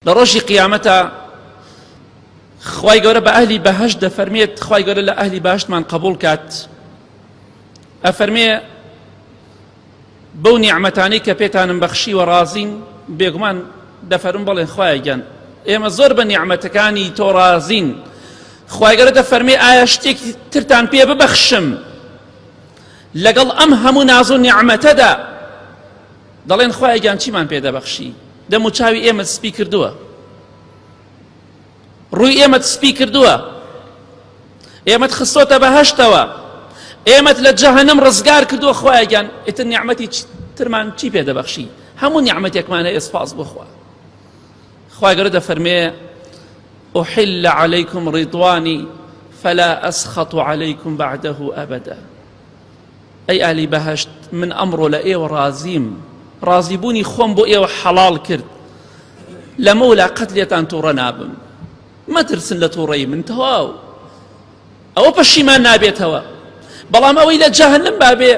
لروشي قيامتا خواي گەورە بە ئەهلی بەهەشت دەفەرمێت خواي گەورە لە ئەهلی بەهەشتمان قبول کات ئەفەرمێ بەو نیعمەتانەی کە پێتانم بەخشی و ڕازین بێگومان دەفەرم بەڵێن خوایە گیان ئێمە زۆر بە نیعمەتەکانی تۆ ڕازین خواي گەورە دەفەرمێ ئایا شتێکی ترتان پێ ببەخشم لەگەڵ ئەم هەموو ناز و نیعمەتەدا دەڵێن خوایە گیان چیمان پێ دەبەخشی دەم و چاوی ئێمە سپی کردووە ڕووی ئێمەت سپی کردووە ئێمەت خستۆتە بەهەشتەوە ئێمەت لە جەهەنەم ڕزگار کردووە خوایە گیان ئیتر نیعمەتی ترمان چی پێ دەبەخشی هەموو نیعمەتێکمانە ئێسپاس بۆ خوا خوای گەورە دەفەرمێ أحل عليكم رضواني فلا أسخط عليكم بعده أبدا أي أهلی بەهەشت من ئەمڕۆ لە ئێوە ڕازیم ڕازیبوونی خۆم بۆ ئێوە حەڵاڵ کرد لەمەولا قەت لێتان تووڕە نابم مەترسن لە تووڕەی من تەواو ئەوە پەشیمان نابێتەوە بەڵام ئەوەی لە جەهەنەم بابێ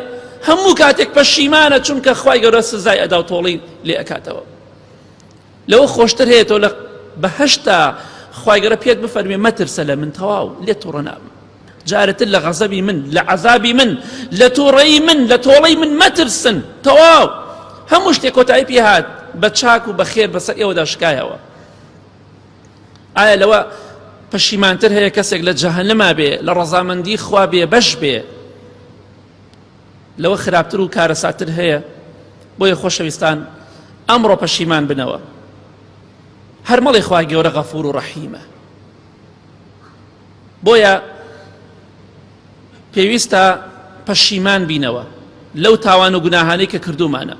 هەموو کاتێک پەشیمانە چونکە خوای گەورە سزای ئەدا و تۆڵی لێ ئەکاتەوە لەوە خۆشتر هەیە تۆ لە بەهەشتا خوای گەورە پێت بفەرمێ مەترسە لە من تەواو لێ تووڕە نابم جارتر لە غەزەبی من لە عەزابی من لە تووڕەی من لە تۆڵەی من مەترسن تەواو هەموو شتێک کۆتایی پێ هات بە چاک و بەخێر بەسەر ئێوەدا شکایەوە ئایا لەوە پەشیمانتر هەیە کەسێک لە جەهەنەما بێ لە ڕەزامەندی خوا بێ بەش بێ لەوە خراپتر و کارەساتر هەیە بۆیە خۆشەویستان ئەمڕۆ پەشیمان بنەوە هەر مەڵی خوای گەورە غەفور و ڕەحیمە بۆیە پێویستە پەشیمان بینەوە لەو تاوان و گوناهانەی کە کردومانە